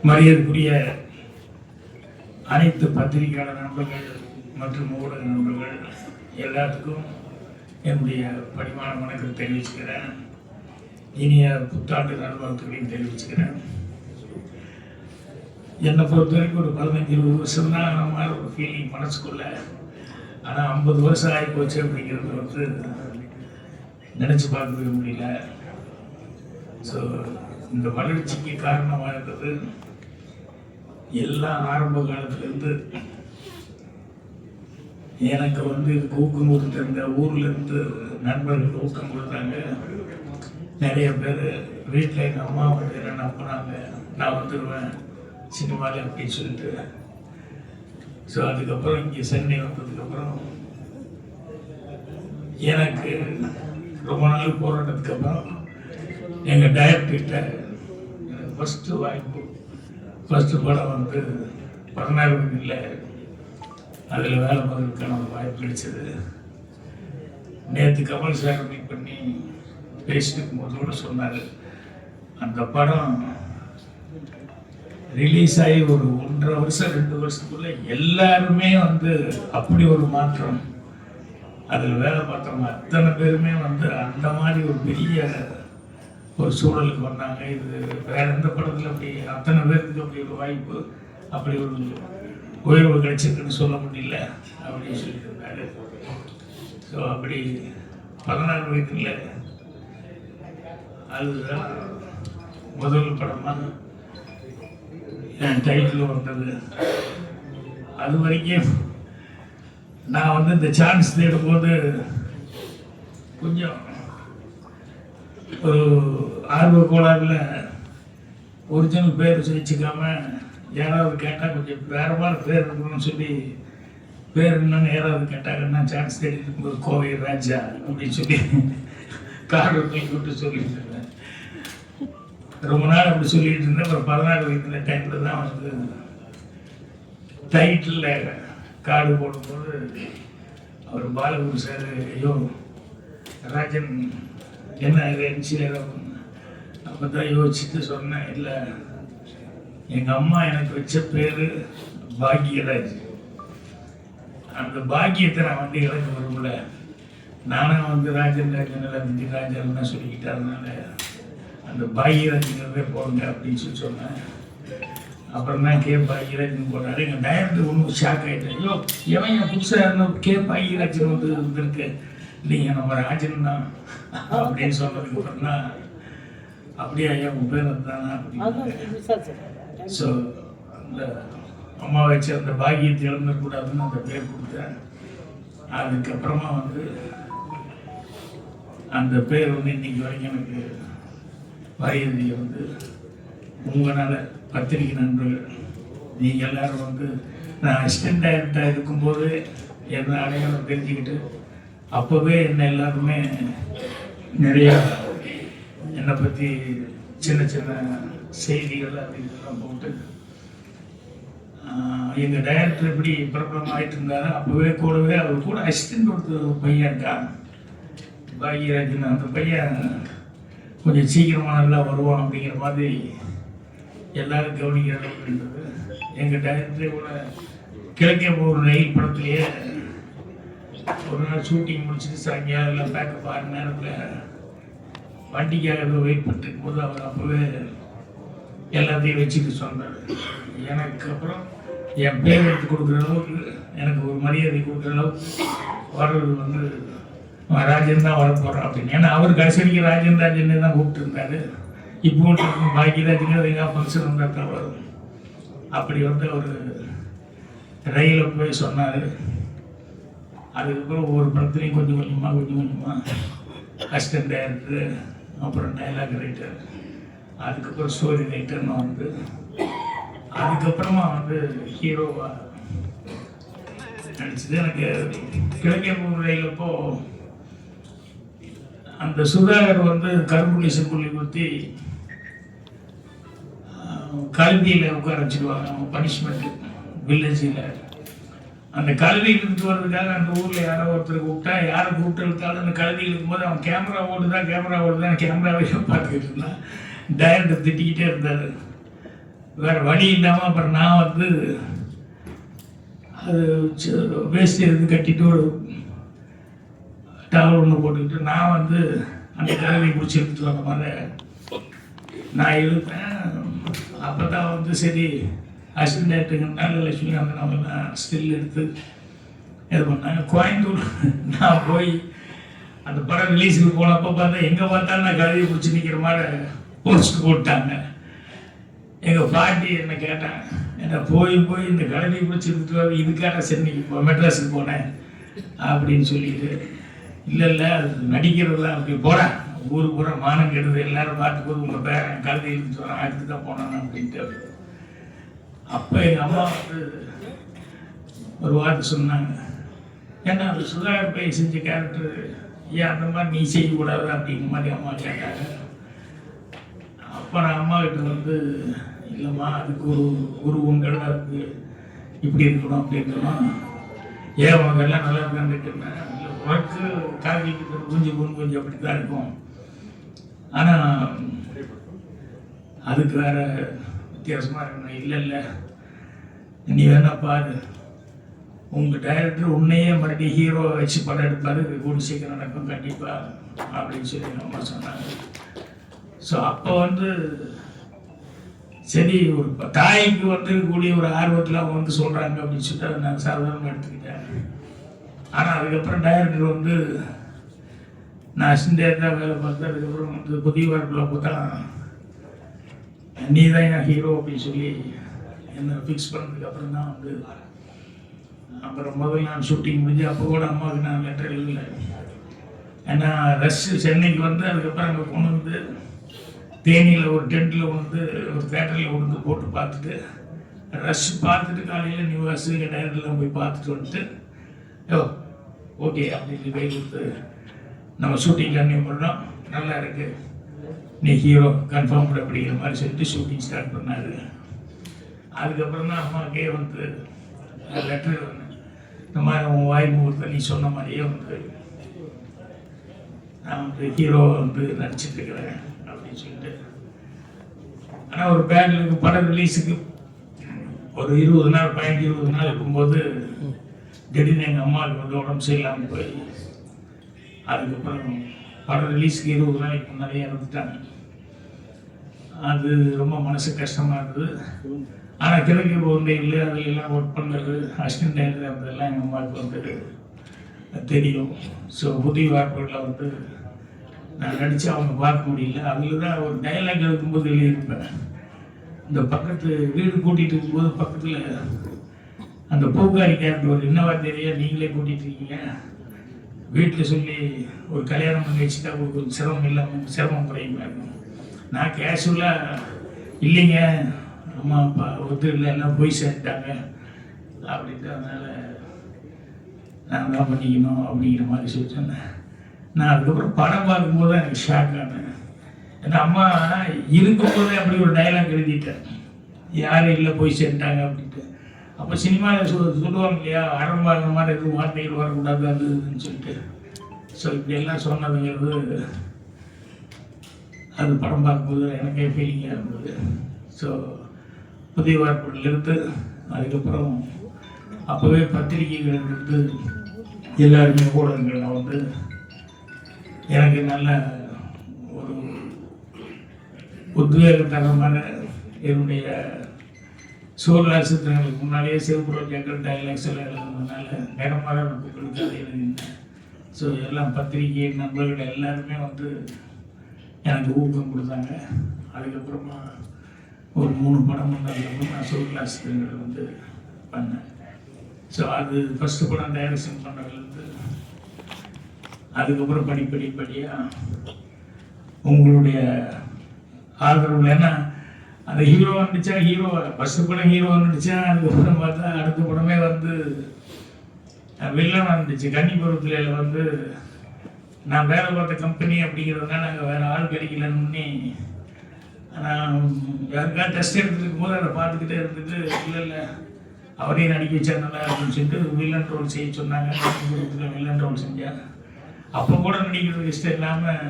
மரியாதைக்குரிய அனைத்து பத்திரிகையாளர் நண்பர்கள் மற்றும் ஊடக நண்பர்கள் எல்லாத்துக்கும் என்னுடைய பணிவான வணக்கத்தை தெரிவிச்சுக்கிறேன். இனிய புத்தாண்டு நல்வாழ்த்துக்களையும் தெரிவிச்சுக்கிறேன். என்னை பொறுத்த வரைக்கும் ஒரு 15-20 வருஷம் தான் நம்ம ஒரு ஃபீலிங் மனசுக்குள்ள. ஆனால் 50 வருஷம் ஆகி போச்சு அப்படிங்கிறது நினச்சி பார்க்கவே முடியல. ஸோ இந்த வளர்ச்சிக்கு காரணமாக இருந்தது எல்லாம் ஆரம்ப காலத்துலேருந்து எனக்கு ஊக்கம் கொடுத்திருந்த ஊர்லேருந்து நண்பர்கள் ஊக்கம் கொடுத்தாங்க. நிறைய பேர் வீட்டில் எங்கள் அம்மா என்ன நம்பினாங்க, நான் வந்துடுவேன் சினிமாவில் அப்படின்னு சொல்லிட்டு. ஸோ அதுக்கப்புறம் இங்கே சென்னை வந்ததுக்கப்புறம் எனக்கு ரொம்ப நாள் போராட்டத்துக்கு அப்புறம் எங்கள் டைரக்டர்கிட்ட எனக்கு ஃபஸ்ட்டு வாய்ப்பு, ஃபஸ்ட்டு படம் 16 இல்லை அதில் வேலை பார்க்கறதுக்கான ஒரு வாய்ப்பு கிடைச்சது. நேற்று கமல் சார் மீட் பண்ணி பேசிட்டு போது கூட சொன்னார், அந்த படம் ரிலீஸ் ஆகி ஒரு 1.5 வருஷம் 2 வருஷத்துக்குள்ள எல்லாருமே அப்படி ஒரு மாற்றம். அதில் வேலை பார்த்தவங்க அத்தனை பேருமே அந்த மாதிரி ஒரு பெரிய ஒரு சூழலுக்கு வந்தாங்க. இது வேற எந்த படத்தில் அப்படி அத்தனை பேருக்கு அப்படி ஒரு வாய்ப்பு, அப்படி ஒரு உயர்வு கிடைச்சிருக்குன்னு சொல்ல முடியல அப்படின்னு சொல்லிட்டு இருந்தாரு. ஸோ அப்படி 16 வயதுல அதுதான் முதல் படமாக என் டைட்டில் வந்தது. அது வரைக்கும் நான் இந்த சான்ஸ் தேடும்போது கொஞ்சம் ஒரு ஆர்வ கோளாறுல ஒரிஜினல் பேர் வச்சுக்காம யாராவது கேட்டால் கொஞ்சம் வேறமான பேர் இருக்கணும்னு சொல்லி பேர் என்னன்னு யாராவது கேட்டாங்கன்னா சான்ஸ் தேடி இருக்கும்போது கோவை ராஜா அப்படின்னு சொல்லி கார்டு விட்டு சொல்லிட்டு இருந்தேன். ரொம்ப நாள் அப்படி சொல்லிட்டு இருந்தேன். அப்புறம் 16 வயதுல டைமில் தான் டைட்டில் கார்டு போடும்போது அவர் பாலகுரு சார், ஐயோ ராஜன் என்ன இது என்சிஆர் அப்போ தான் யோசிச்சுட்டு சொன்னேன், இல்லை எங்கள் அம்மா எனக்கு வச்ச பேர் பாக்கியராஜ். அந்த பாக்கியத்தை நான் இழக்க விரும்பல. நானும் ராஜன் ராஜன் ராஜன் சொல்லிக்கிட்டு அதனால அந்த பாக்கியராஜ்ங்கிறதே போடுங்க அப்படின்னு சொன்னேன். அப்புறம் தான் கே பாக்கியராஜன் போட்டாரு. எங்கள் டைரக்டர் ஒன்றும் ஷாக் ஆகிட்டேன். ஐயோ எவன் என் புதுசாக இருந்தோம் கே பாக்கியராஜன் வந்திருக்கு, இல்லைங்க நம்ம ராஜன் தான் அப்படின்னு சொன்னதுக்கு அப்புறம் தான் அப்படியே ஐயா உன் பேர் தானா அப்படின்னு. ஸோ அந்த அம்மா வச்சு அந்த பாக்கியத்தை இழந்துடக்கூடாதுன்னு அந்த பேர் கொடுத்தேன். அதுக்கப்புறமா அந்த பேர் இன்னைக்கு வரைக்கும் எனக்கு வயதியை உங்களால் பத்திரிகை நண்பர்கள் நீங்கள் எல்லாரும் நான் அசிஸ்டன்ட் டைரக்டராக இருக்கும்போது என்ன அடையாளம் தெரிஞ்சுக்கிட்டு அப்போவே என்ன எல்லாருமே நிறையா என்னை பற்றி சின்ன சின்ன செய்திகள் அப்படின்லாம் போட்டு எங்கள் டைரக்டர் எப்படி பிரபலம் ஆகிட்டு இருந்தாரு. அப்போவே கூடவே அவர் கூட அசிஸ்டன்ட் ஒரு பையன் இருக்கான் பாக்யராஜன். அந்த பையன் கொஞ்சம் சீக்கிரமாக நல்லா வருவான் அப்படிங்கிற மாதிரி எல்லாரும் கவனிக்கிற அளவுக்கு இருந்தது. எங்கள் டைரக்டரே கூட கிழக்கே போகிற ரயில் படத்துலேயே ஒரு நாள் ஷூட்டிங் முடிச்சுட்டு சாயங்காலம் எல்லாம் பேக்கப் 6 நேரத்தில் வண்டிக்காக வெயிட் பண்ணிருக்கும் போது அவர் அப்போவே எல்லாத்தையும் வச்சுட்டு சொன்னார். எனக்கு அப்புறம் என் பேர் எடுத்து கொடுக்குற அளவுக்கு எனக்கு ஒரு மரியாதை கொடுக்குற அளவுக்கு வர்றது ராஜன் தான் வரப்போகிறோம் அப்படின்னு. ஏன்னா அவர் கடைசிக்கு ராஜன் ராஜன் தான் கூப்பிட்டு இருந்தார். இப்போ பாக்கியராஜன் எங்கே ஃபங்க்ஷன் வந்தால் தான் வரும். அப்படி ஒரு ரயிலில் போய் சொன்னார். அதுக்கப்புறம் ஒவ்வொரு படத்துலையும் கொஞ்சம் கொஞ்சமாக அசிஸ்டன்ட் டைரக்டர், அப்புறம் டைலாக் ரைட்டர், அதுக்கப்புறம் ஸ்டோரி ரைட்டர்னு அதுக்கப்புறமா ஹீரோவாக நடிச்சது. எனக்கு கிழக்கே போகிற ரயிலப்போ அந்த சுதாகர் கருப்புள்ளி செப்புள்ளி குத்தி கல்வியில் உட்கார வச்சுருவாங்க. அவங்க பனிஷ்மெண்ட்டு வில்லேஜில் அந்த கழுதை இழுத்து வர்றதுக்காக அந்த ஊரில் யாரோ ஒருத்தர் கூப்பிட்டா, யாரை கூப்பிட்டு இழுத்தாலும் அந்த கழுதை இழுக்கும்போது அவன் கேமரா ஓடுதான் கேமராவையே பார்த்துக்கிட்டு இருந்தான். டைரக்டர் திட்டிக்கிட்டே இருந்தார். வேறு வழி இல்லாமல் அப்புறம் நான் வந்து அது வேஸ்ட் எடுத்து கட்டிட்டு ஒரு டவல் ஒன்று போட்டுக்கிட்டு நான் வந்து அந்த கழுதை பிடிச்சி இழுத்து வர மாதிரி நான் இழுத்தேன். அப்போ தான் வந்து சரி அசிஸ்டன்ட்டுங்கனால லட்சுமி அந்த நம்மலாம் ஸ்டில் எடுத்து இது பண்ணாங்க. கோயம்புத்தூர் நான் போய் அந்த படம் ரிலீஸுக்கு போனப்போ பார்த்தா எங்கே பார்த்தாலும் நான் கழுதையை பிடிச்சி நிற்கிற மாதிரி போஸ்ட் போட்டாங்க. எங்கள் பாட்டி என்னை கேட்டாங்க, என்ன போய் இந்த கழுதையை பிடிச்சி எடுத்துட்டு இதுக்காக சென்னைக்கு மெட்ராஸுக்கு போனேன் அப்படின்னு சொல்லிட்டு, இல்லை அது நடிக்கிறது தான் அப்படி போகிறேன் ஊருக்கு பூரா மானம் கெடுது எல்லாரும் பார்த்தும்போது உங்கள் பேரன் கழுதை எடுத்துட்டு வரேன் அடுத்து தான் போனான் அப்படின்ட்டு. அப்போ எங்கள் அம்மா வந்து ஒரு வார்த்தை சொன்னாங்க, ஏன்னா அது சுதாகர் பை செஞ்ச கேரக்டர் ஏன் அந்த மாதிரி நீ செய்யக்கூடாது அப்படிங்கிற மாதிரி அம்மா கேட்டாங்க. அப்போ நான் அம்மா கிட்ட வந்து இல்லைம்மா அதுக்கு ஒரு உருவங்கள்லாம் இருக்குது, இப்படி இருக்கணும் அப்படி இருக்கணும், ஏன் உனக்கெல்லாம் நல்லா இருக்கான்னு இல்லை உனக்கு காவிக்கு கொஞ்சம் அப்படி தான் இருக்கும், ஆனால் அதுக்கு வேறு வித்தியாசமாக இருக்கணும். இல்லை நீ வேணா பாரு, உங்கள் டைரக்டர் உன்னையே மறுபடியும் ஹீரோவை வச்சு படம் எடுப்பார், கூடி சீக்கிரம் நடக்கும் கண்டிப்பாக அப்படின்னு சொல்லி அம்மா சொன்னாங்க. ஸோ அப்போ வந்து சரி ஒரு தாய்க்கு வந்து கூடிய ஒரு ஆர்வத்தில் அவங்க வந்து சொல்கிறாங்க அப்படின்னு சொல்லிட்டு அதை நான் சாதாரணமாக எடுத்துக்கிட்டேன். ஆனால் அதுக்கப்புறம் டைரக்டர் வந்து நான் அசிஸ்டன்ட்டாக வேலை பார்த்தேன். அதுக்கப்புறம் வந்து புதிய வார்ப்பில் பார்த்தா நீ தான் என் ஹீரோ அப்படின்னு சொல்லி என்னை ஃபிக்ஸ் பண்ணதுக்கு அப்புறம் தான் வந்து அப்புறம் முதல்ல நான் ஷூட்டிங் முடிஞ்சு அப்போ கூட அம்மாவுக்கு நான் லெட்டர் எழுதலை. ஏன்னா ரஷ் சென்னைக்கு வந்து அதுக்கப்புறம் அங்கே கொண்டு வந்து தேனியில் ஒரு டென்ட்டில் வந்து ஒரு தேட்டரில் கொண்டு போட்டு பார்த்துட்டு ரஷ் பார்த்துட்டு காலையில் நிவாஸ் டைரக்டர்லாம் போய் பார்த்துட்டு வந்துட்டு ஓகே அப்படின்னு கை கொடுத்து நம்ம ஷூட்டிங் கன்டினியூ பண்ணுறோம், நல்லா இருக்குது, நீ ஹீரோ கன்ஃபார்ம் பண்ண அப்படிங்கிற மாதிரி சொல்லிட்டு ஷூட்டிங் ஸ்டார்ட் பண்ணார். அதுக்கப்புறம் தான் அம்மாவுக்கே வந்து லெட்டர் வந்து இந்த மாதிரி உன் வாய் முகூர்த்த நீ சொன்ன மாதிரியே வந்து நான் வந்து ஹீரோ வந்து நடிச்சிட்ருக்கிறேன் அப்படின்னு சொல்லிட்டு. ஆனால் ஒரு பேங்க்லுக்கு படம் ரிலீஸுக்கு ஒரு 20 நாள் 15-20 நாள் இருக்கும்போது திடீர்னு எங்கள் அம்மாவுக்கு வந்து உடம்பு சரியில்லாமல் போய் அதுக்கப்புறம் படம் ரிலீஸுக்கு 20 நாளைக்கு முன்னாடியே இறந்துட்டாங்க. அது ரொம்ப மனசு கஷ்டமாக இருந்தது. ஆனால் கிழக்கு இல்லை அதிலெல்லாம் ஒர்க் பண்ணுறது அசிஸ்டன்ட் டைரக்டர் அதெல்லாம் எங்கள் அம்மாவுக்கு வந்து தெரியும். ஸோ புதிய வார்ப்புகளில் வந்து நான் நடித்து அவங்க பார்க்க முடியல. அதில் தான் ஒரு டைலாக் எடுக்கும்போது எழுதியிருப்பேன், இந்த பக்கத்து வீடு கூட்டிகிட்டு இருக்கும்போது பக்கத்தில் அந்த பூக்காரி கேரக்டர் ஒரு என்னவா தெரியா நீங்களே கூட்டிகிட்டு இருக்கீங்க, வீட்டில் சொல்லி ஒரு கல்யாணம் பண்ணி வச்சுட்டா உங்களுக்கு கொஞ்சம் சிரமம் குறையுமா இருக்கும். நான் கேஷுவலாக இல்லைங்க அம்மா அப்பா ஒத்துக்கல எல்லாம் போய் சேர்ந்துட்டாங்க அப்படின்ட்டு அதனால் நான் தான் பண்ணிக்கணும் அப்படிங்கிற மாதிரி சொல்லிட்டேன். நான் அதுக்கப்புறம் படம் பார்க்கும்போது எனக்கு ஷாக் ஆனேன். ஏன்னா அம்மா இருக்கும்போதே அப்படி ஒரு டைலாக் எழுதிட்டேன், யாரும் இல்லை போய் சேர்ந்துட்டாங்க அப்படின்ட்டு. அப்போ சினிமாவில் சொல்லுவாங்க இல்லையா, ஆரம்பாகிற மாதிரி எதுவும் வார்த்தைகள் வரக்கூடாது அது இதுன்னு சொல்லிட்டு. ஸோ இப்படியெல்லாம் சொன்னதுங்கிறது அது படம் பார்க்கும்போது எனக்கே ஃபீலிங்காக இருந்தது. ஸோ புதிய வார்ப்புகளிலிருந்து அதுக்கப்புறம் அப்போவே பத்திரிகைகள் இருந்து எல்லாருமே ஊடகங்கள்லாம் வந்து எனக்கு நல்ல ஒரு உத்வேகத்தனமான என்னுடைய சூழ்நிலை சித்திரங்களுக்கு முன்னாலேயே சிவபுரம் ஜங்கல் டைலாக்ஸ் எல்லாம் எழுதுனதுனால நேரமாக புக்களுக்கு அதை எழுதினேன். ஸோ எல்லாம் பத்திரிகை நண்பர்கள் எல்லாருமே வந்து எனக்கு ஊக்கம் கொடுத்தாங்க. அதுக்கப்புறமா ஒரு 3 படம் வந்ததுக்கப்புறம் நான் சூழ்நிலை சித்திரங்கள் வந்து பண்ணேன். ஸோ அது ஃபஸ்ட்டு படம் டைரக்ஷன் பண்ணதுலேருந்து அதுக்கப்புறம் படிப்படியாக உங்களுடைய ஆதரவு. ஏன்னா அந்த ஹீரோவாக நடித்தா ஃபஸ்ட்டு படம் ஹீரோவாக நடித்தா அதுக்கப்புறம் பார்த்தா அடுத்த படமே வந்து வில்லனாக இருந்துச்சு. கன்னிபுரத்தில் வந்து நான் வேலை பார்த்த கம்பெனி அப்படிங்கிறதுனால நாங்கள் வேறு ஆள் கிடைக்கலன்னு நான் யாருக்காவது டெஸ்ட் எடுத்துட்டு இருக்கும்போது அதை பார்த்துக்கிட்டே இருந்துட்டு இல்லை அவரையும் நடிக்க வச்சா நல்லா இருக்குன்னு சொல்லிட்டு வில்லன் ரோல் செய்ய சொன்னாங்க. வில்லன் ரோல் செஞ்சேன். அப்போ கூட நடிக்கிறதுக்கு இஷ்டம் இல்லாமல்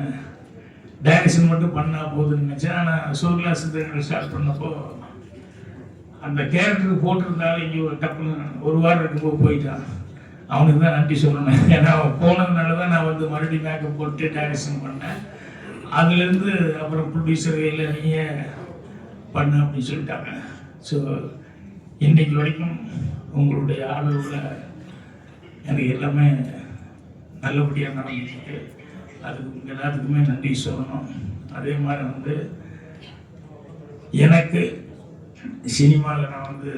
டைரக்ஷன் மட்டும் பண்ணால் போகுதுன்னு நினச்சேன். ஆனால் சூர்யா சித்தர்கள் ஸ்டார்ட் பண்ணப்போ அந்த கேரக்டருக்கு போட்டிருந்தாலும் இங்கே ஒரு டப்புன்னு ஒரு வாரம் இருக்கும்போது போயிட்டான். அவனுக்கு தான் நன்றி சொல்லணும். ஏன்னா அவன் போனதுனால தான் நான் வந்து மறுபடியும் மேக்கப் போட்டு டைரக்ஷன் பண்ணேன். அதுலேருந்து அப்புறம் ப்ரொடியூசர் இல்லை நீயே பண்ணு அப்படின்னு சொல்லிட்டாங்க. ஸோ இன்றைக்கு வரைக்கும் உங்களுடைய ஆதரவில் எனக்கு எல்லாமே நல்லபடியாக நடந்துருக்கு. அதுக்கு எல்லாத்துக்குமே நன்றி சொல்லணும். அதே மாதிரி வந்து எனக்கு சினிமாவில் நான் வந்து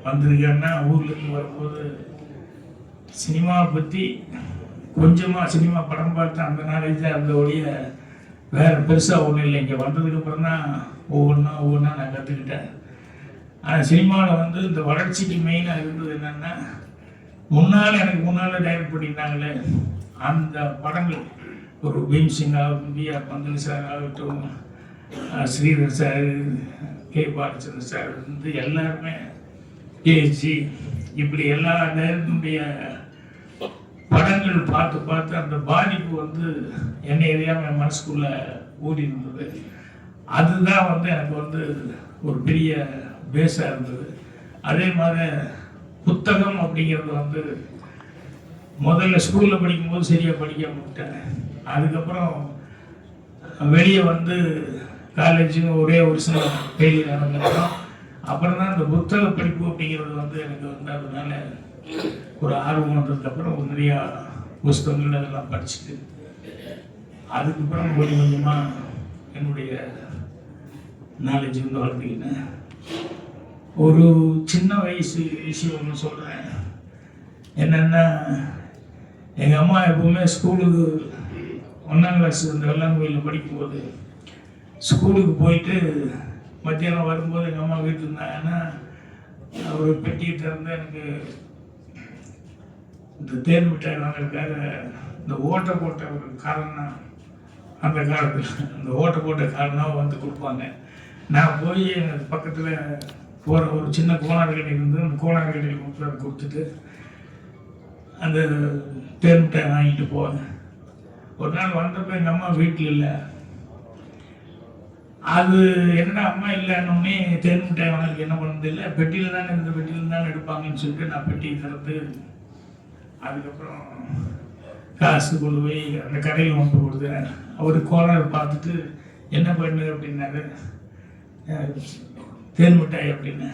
வந்திருக்கேன்னா ஊர்லேருந்து வரும்போது சினிமாவை பற்றி கொஞ்சமாக சினிமா படம் பார்த்து அந்த நாலேஜ் தான் அந்த ஒழிய வேறு பெருசாக ஒன்றும் இல்லை. இங்கே வந்ததுக்கப்புறம் தான் ஒவ்வொன்றா நான் கற்றுக்கிட்டேன். ஆனால் சினிமாவில் வந்து இந்த வளர்ச்சிக்கு மெயினாக இருந்தது என்னென்னா எனக்கு முன்னால் டைரக்ட் பண்ணியிருந்தாங்களே அந்த படங்கள், ஒரு பீம்சிங் ஆகட்டும், பிஆர் பந்தல் சார் ஆகட்டும், Sridhar sir, K Balachandran sir வந்து எல்லாருமே ஏசி இப்படி எல்லா நேரத்தினுடைய படங்கள் பார்த்து அந்த பாதிப்பு வந்து என்னை எதையாம என் மனசுக்குள்ள ஊறி இருந்தது. அதுதான் வந்து எனக்கு வந்து ஒரு பெரிய பேஸாக இருந்தது. அதே மாதிரி புத்தகம் அப்படிங்கிறது வந்து முதல்ல ஸ்கூலில் படிக்கும்போது சரியாக படிக்க மாட்டேன். அதுக்கப்புறம் வெளியே வந்து காலேஜுங்க ஒரே ஒரு சில ஃபெயிலியர் ஆனதுக்கப்புறம் அப்புறம் தான் இந்த புத்தக படிப்பு அப்படிங்கிறது வந்து எனக்கு வந்து அதனால ஒரு ஆர்வம் வந்ததுக்கப்புறம் நிறையா புஸ்தகங்கள் அதெல்லாம் படிச்சுட்டு அதுக்கப்புறம் கொஞ்சம் கொஞ்சமாக என்னுடைய நாலேஜ் வந்து வளர்த்துக்கிட்டேன். ஒரு சின்ன வயசு விஷயம் ஒன்று சொல்கிறேன். என்னென்னா எங்கள் அம்மா எப்பவுமே ஸ்கூலுக்கு 1ஆம் கிளாஸ் இந்த வெள்ளாங்கோயிலில் படிக்கும்போது ஸ்கூலுக்கு போயிட்டு மத்தியானம் வரும்போது எங்கள் அம்மா வீட்டில் இருந்தாங்கன்னா ஒரு பெட்டியை திறந்து எனக்கு இந்த தேன் மிட்டாய் வாங்கிறதுக்காக இந்த ஓட்டை போட்ட ஒரு காரணம், அந்த காலத்தில் அந்த ஓட்டை போட்ட காரணம் வந்து கொடுப்பாங்க. நான் போய் எனக்கு பக்கத்தில் போகிற ஒரு சின்ன கோனார் கடை இருந்து அந்த கோனார் கடையில் கொடுத்துட்டு அந்த தேன் மிட்டாய் வாங்கிட்டு போவேன். ஒரு நாள் வந்தப்போ எங்கள் அம்மா வீட்டில் இல்லை. அது என்னடா அம்மா இல்லைன்னொடனே தேன் மிட்டாய் வாங்கிறதுக்கு என்ன பண்ணது இல்லை, பெட்டியில் தானே இந்த பெட்டியில் தானே எடுப்பாங்கன்னு சொல்லிட்டு நான் பெட்டியை திறந்து அதுக்கப்புறம் காசு கொண்டு போய் அந்த கடையில் கொண்டு கொடுத்தேன். அவர் கோனார் பார்த்துட்டு என்ன பண்ணு அப்படின்னாரு. தேன் மிட்டாய் அப்படின்னு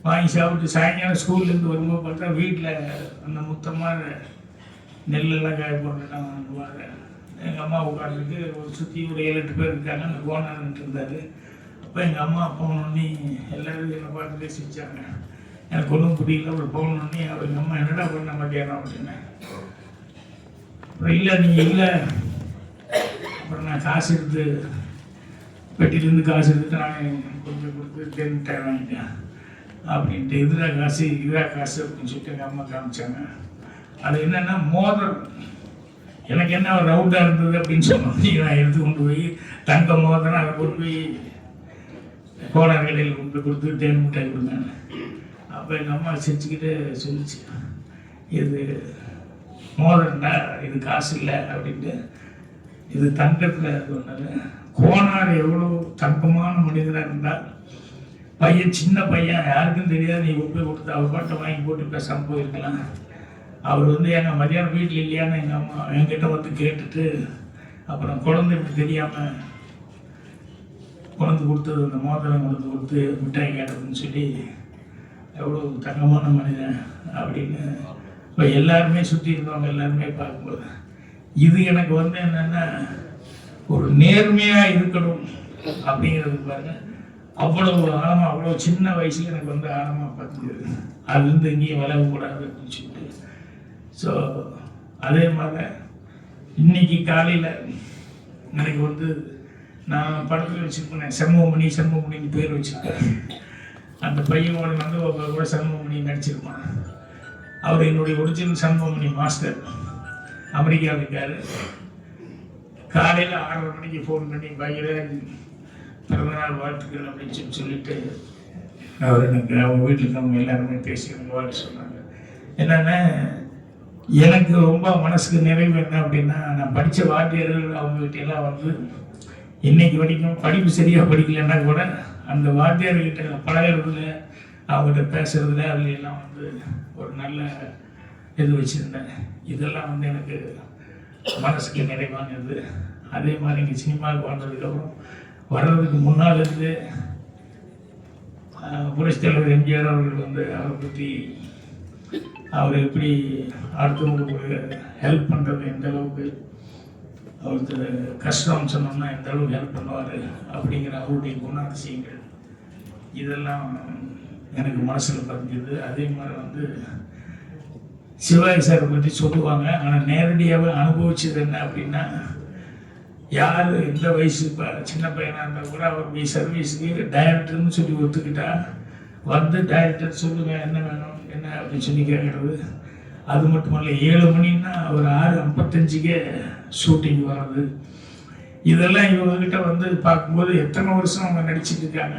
வாங்கி சாப்பிட்டு சாயங்காலம் ஸ்கூல்லேருந்து வரும்போது பார்த்தா வீட்டில் அந்த மொத்தமாக நெல்லெல்லாம் காய போட்டுட்டாங்க. வாங்குவாங்க. எங்கள் அம்மா உட்காந்துட்டு ஒரு சுற்றி ஒரு 7-8 பேர் இருக்காங்க. அந்த கோனார்ன்ட்டு இருந்தார். அப்போ எங்கள் அம்மா போனோடனே எல்லோரும் என்னை பார்த்துட்டே சிரிச்சாங்க. எனக்கு ஒன்றும் புரியல. ஒரு போனோடனே அவர் எங்கள் அம்மா என்னடா பண்ண மாட்டேன் அப்படின்னேன். அப்புறம் இல்லை நீ இல்லை. அப்புறம் நான் காசு எடுத்து பெட்டிலேருந்து காசு எடுத்துட்டு நான் கொஞ்சம் கொடுத்து தேன் மிட்டாய் வாங்கிட்டேன் அப்படின்ட்டு இதுதான் காசு அப்படின்னு சொல்லிட்டு எங்கள் அம்மா காமிச்சாங்க. அது என்னென்னா மோதிரம். எனக்கு என்ன ஒரு ரவுண்டாக இருந்தது அப்படின்னு சொன்னோம். நான் எடுத்து கொண்டு போய் தங்க மோதிரம் அதை கொண்டு போய் கோனார் கடையில் கொண்டு போய் கொடுத்து தேன் மிட்டாய் கொடுங்க. அப்போ எங்கள் அம்மா சிரிச்சுக்கிட்டு சொல்லிச்சு, இது மோதிரம்டா, இது காசு இல்லை அப்படின்ட்டு. இது தங்கத்தில் சொன்னது. கோனார் எவ்வளோ தங்கமான மனிதனாக இருந்தால் பையன் சின்ன பையன் யாருக்கும் தெரியாது, நீ போய் கொடுத்து அவர் பாட்டை வாங்கி போட்டு பேசாமல் போயிருக்கலாம். அவர் வந்து எங்கள் மதியானம் வீட்டில் இல்லையான்னு எங்கள் அம்மா என்கிட்ட வந்து கேட்டுட்டு அப்புறம் குழந்தை இப்படி தெரியாமல் குழந்தை கொடுத்தது அந்த மோதிரம் கொண்டு கொடுத்து மிட்டாய் கேட்டதுன்னு சொல்லி எவ்வளோ தங்கமான மனிதன் அப்படின்னு இப்போ எல்லாருமே சுற்றி இருந்தவங்க எல்லாருமே பார்க்கும்போது இது எனக்கு வந்து என்னென்னா ஒரு நேர்மையாக இருக்கணும் அப்படிங்கிறது பாருங்க. அவ்வளோ ஆழமாக அவ்வளோ சின்ன வயசுல எனக்கு வந்து ஆழமாக பார்த்துக்குது. அது வந்து எங்கேயும் விலகக்கூடாது அப்படின்னு சொல்லிட்டு. ஸோ அதே மாதிரி இன்னைக்கு காலையில் எனக்கு வந்து நான் படத்தில் வச்சுருப்பேன் செம்மமணின்னு பேர் வச்சுருக்கேன். அந்த பையனோட வந்து கூட செம்மமணி நடிச்சிருப்பான். அவர் என்னுடைய ஒரிஜினல் செம்மமணி மாஸ்டர், அமெரிக்காவில் இருக்கார். காலையில் 6:30 மணிக்கு ஃபோன் பண்ணி பையன் பிறந்தநாள் வாழ்த்துக்கள் அப்படின்னு சொல்லிட்டு அவர் எனக்கு அவங்க வீட்டில் இருக்கவங்க எல்லாருமே பேசி எனக்கு வாழ்க்கை சொன்னாங்க. என்னென்னா எனக்கு ரொம்ப மனசுக்கு நிறைவு என்ன அப்படின்னா, நான் படித்த வாத்தியார்கள் அவங்ககிட்டலாம் வந்து இன்னைக்கு வரைக்கும் படிப்பு சரியாக படிக்கலைன்னா கூட அந்த வாத்தியார்கிட்ட பழகிறதுல அவங்ககிட்ட பேசுகிறதுல அதுலாம் வந்து ஒரு நல்ல இது வச்சுருந்தேன். இதெல்லாம் வந்து எனக்கு மனசுக்கு நிறைவானது. அதே மாதிரி இங்கே சினிமாவுக்கு வந்ததுக்கப்புறம் வர்றதுக்கு முன்னால் இருந்து புரட்சித் தலைவர் எம்ஜிஆர் அவர்கள் வந்து அவரை பற்றி அவர் எப்படி அடுத்தவங்களுக்கு ஹெல்ப் பண்ணுறது, எந்த அளவுக்கு அவருக்கு கஷ்டம்னு சொன்னோம்னா எந்த அளவுக்கு ஹெல்ப் பண்ணுவார் அப்படிங்கிற அவருடைய குணாதிசயங்கள் இதெல்லாம் எனக்கு மனசில் பதிஞ்சது. அதே மாதிரி வந்து சிவாஜி சாரை பற்றி சொல்லுவாங்க, ஆனால் நேரடியாகவே அனுபவிச்சது என்ன அப்படின்னா, யார் எந்த வயசு இப்போ சின்ன பையனாக இருந்தால் கூட அவருடைய சர்வீஸுக்கு டைரக்டர்னு சொல்லி ஒத்துக்கிட்டா வந்து டைரக்டர் சொல்லுங்கள் என்ன வேணும் என்ன அப்படின்னு சொல்லி கேட்குறது. அது மட்டுமல்ல 7 மணின்னா அவர் 6:55 ஷூட்டிங் வர்றது. இதெல்லாம் இவங்ககிட்ட வந்து பார்க்கும்போது எத்தனை வருஷம் அவங்க நடிச்சிட்டு இருக்காங்க.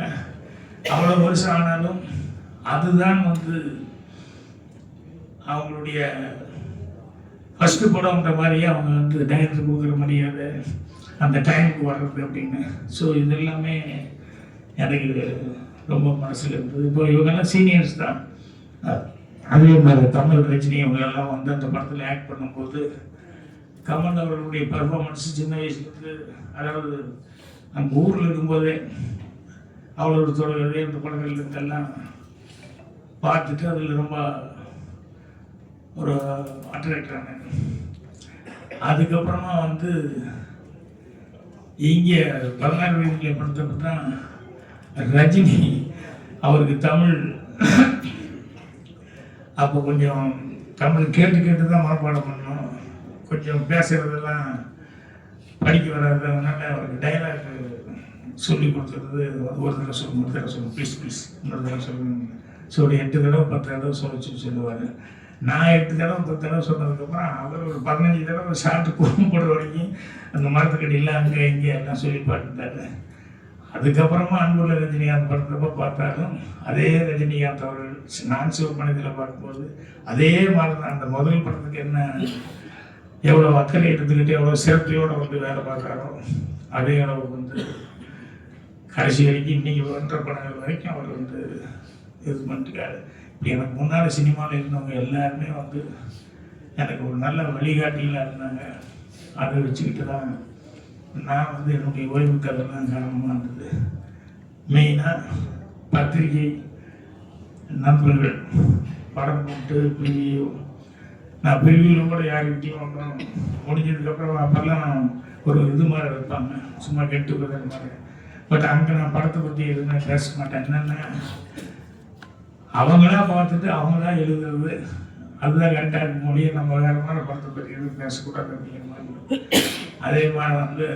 அவ்வளோ வருஷம் ஆனாலும் அதுதான் வந்து அவங்களுடைய ஃபஸ்ட்டு படம்ன்ற மாதிரியே அவங்க வந்து டைரக்டர் கொடுக்குற மரியாதை அந்த டைமுக்கு வர்றது அப்படின்னு. ஸோ இது எல்லாமே எனக்கு ரொம்ப மனசில் இருந்தது. இப்போ இவங்கெல்லாம் சீனியர்ஸ் தான். அதே மாதிரி கமல், ரஜினி இவங்கெல்லாம் வந்து அந்த படத்தில் ஆக்ட் பண்ணும்போது கமல் அவர்களுடைய பர்ஃபார்மன்ஸ் சின்ன வயசுலேருந்து, அதாவது நம்ம ஊரில் இருக்கும்போதே அவளோட தொடர்பு இந்த படங்கள்லேருந்தெல்லாம் பார்த்துட்டு அதில் ரொம்ப ஒரு அட்ராக்ட் ஆனேன். அதுக்கப்புறமா வந்து இங்கே 16 வயதில் படுத்தப்ப தான் ரஜினி அவருக்கு தமிழ் அப்போ கொஞ்சம் தமிழ் கேட்டு கேட்டு தான் மனப்பாடம் பண்ணணும். கொஞ்சம் பேசுகிறதெல்லாம் படிக்க வராததுனால அவருக்கு டைலாக் சொல்லி கொடுத்துறது ஒரு தடவை சொல்லணும், ஒரு தடவை சொல்லணும், ப்ளீஸ் ப்ளீஸ் இன்னொரு தடவை சொல்லணும். ஸோ ஒரு 8 தடவை 10 தடவை சொல்லுவார். நான் 8 தடவை 10 தடவை சொன்னதுக்கப்புறம் அவர் ஒரு 15 தடவை ஷார்ட்டு போடுற வரைக்கும் அந்த மரத்துக்கடியில் அங்கே இங்கே எல்லாம் சொல்லி பாட்டுட்டாரு. அதுக்கப்புறமா அன்புள்ள ரஜினிகாந்த் படத்தப்போ பார்த்தாலும் அதே ரஜினிகாந்த் அவர்கள் நான் சிவப்பணத்தில் பார்க்கும்போது அதே மாதிரி தான் அந்த முதல் படத்துக்கு என்ன எவ்வளோ அக்கறை எடுத்துக்கிட்டு எவ்வளோ சிறப்பையோடு வந்து வேலை பார்க்குறாரோ அதே அளவு வந்து கடைசி வரைக்கும் இன்றைக்கி ஒன்றரை படங்கள் வரைக்கும் அவர் வந்து இது பண்ணிட்டுருக்காரு. இப்போ எனக்கு முன்னால் சினிமாவில் இருந்தவங்க எல்லாருமே வந்து எனக்கு ஒரு நல்ல வழிகாட்டியில் இருந்தாங்க. அதை வச்சுக்கிட்டு தான் நான் வந்து என்னுடைய ஓய்வுக்கு அதெல்லாம் காரணமாக இருந்தது. மெயினாக பத்திரிகை நண்பர்கள் படம் போட்டு ப்ரிவியூ, நான் ப்ரிவியூவில் கூட யார்கிட்டையும் அப்புறம் முடிஞ்சதுக்கப்புறம் அப்போல்லாம் ஒரு இது மாதிரி வைப்பாங்க, சும்மா கெட்டு போகிற மாதிரி. பட் அங்கே நான் படத்தை பற்றி எதுவுமே பேச மாட்டேன். என்னென்னா அவங்களா பார்த்துட்டு அவங்களா எழுதுறது அதுதான் கரெக்டாக இருக்க முடியும். நம்ம வேறு மாதிரி படத்தை பற்றி எதுவும் பேசக்கூடாது அப்படிங்கிற மாதிரி. அதே மாதிரி வந்து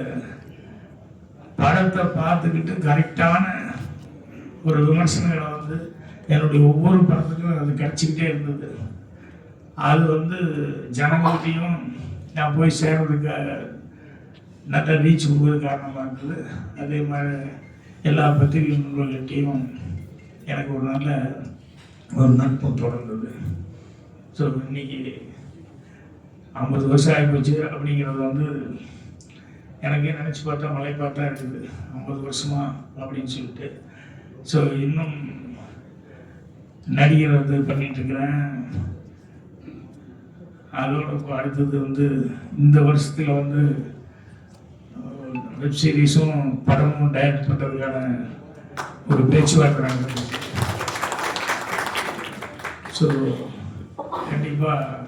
படத்தை பார்த்துக்கிட்டு கரெக்டான ஒரு விமர்சனங்களை வந்து என்னுடைய ஒவ்வொரு படத்துக்கும் அது கிடச்சிக்கிட்டே இருந்தது. அது வந்து ஜனங்கள்கிட்டையும் நான் போய் சேர்றதுக்கு நல்ல ரீச் கொடுக்குறது காரணமாக இருந்தது. அதே மாதிரி எல்லா பத்திரிகை நண்பர்கள்கிட்டையும் எனக்கு ஒரு நல்ல ஒரு நட்பும் தொடர்ந்தது. ஸோ இன்னைக்கு 50 வருஷம் ஆகிப்போச்சு அப்படிங்கிறது வந்து எனக்கே நினச்சி பார்த்தா மலை பார்த்தா இருக்குது 50 வருஷமா அப்படின்னு சொல்லிட்டு. ஸோ இன்னும் நடிகர் வந்து பண்ணிகிட்ருக்கிறேன். அதோட இப்போ அடுத்தது வந்து இந்த வருஷத்தில் வந்து வெப் சீரிஸும் படமும் டைரக்ட் பண்ணுறதுக்கான ஒரு பேச்சுவார்த்தை நடந்தது. ஸோ கண்டிப்பாக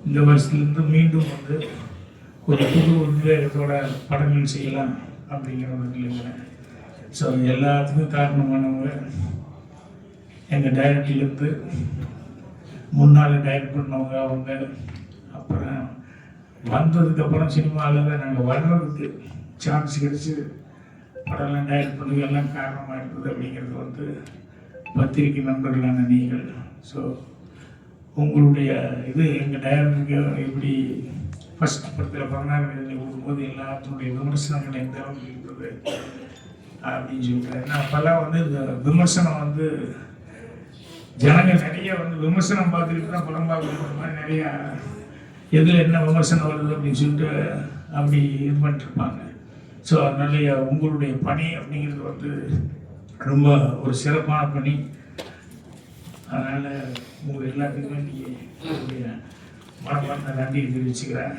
இந்த வருஷத்துலேருந்து மீண்டும் வந்து ஒரு புது உத்வேகத்தோட படங்கள் செய்யலாம் அப்படிங்கிற ஒரு நிலைமை. ஸோ எல்லாத்துக்கும் காரணமானவங்க எங்கள் டைரக்டர்லேருந்து முன்னால் டைரக்ட் பண்ணவங்க அவங்க. அப்புறம் வந்ததுக்கப்புறம் சினிமாவில் தான் நாங்கள் வர்றதுக்கு சான்ஸ் கிடச்சி படம்லாம் டைரக்ட் பண்ணது எல்லாம் காரணமாக இருக்குது அப்படிங்கிறது வந்து பத்திரிகை நண்பர்களான நீங்கள். ஸோ உங்களுடைய இது எங்கள் டைரக்டருக்கு எப்படி ஃபஸ்ட் படத்தில் 16 கொடுக்கும்போது எல்லாத்தினுடைய விமர்சனங்கள் எந்த அளவுக்கு இருந்தது அப்படின்னு சொல்லிட்டு. ஏன்னா அப்போல்லாம் வந்து இந்த விமர்சனம் வந்து ஜனங்க நிறைய வந்து விமர்சனம் பார்த்துக்கிட்டு தான் படம் பார்க்கணும் மாதிரி நிறையா எதில் என்ன விமர்சனம் வருது அப்படின்னு சொல்லிட்டு அப்படி இது பண்ணிட்டுருப்பாங்க. ஸோ அதனால உங்களுடைய பணி அப்படிங்கிறது வந்து ரொம்ப ஒரு சிறப்பான பணி. அதனால் உங்கள் எல்லாத்துக்குமே நீங்கள் மனமார்ந்த நன்றி தெரிவிச்சுக்கிறேன்.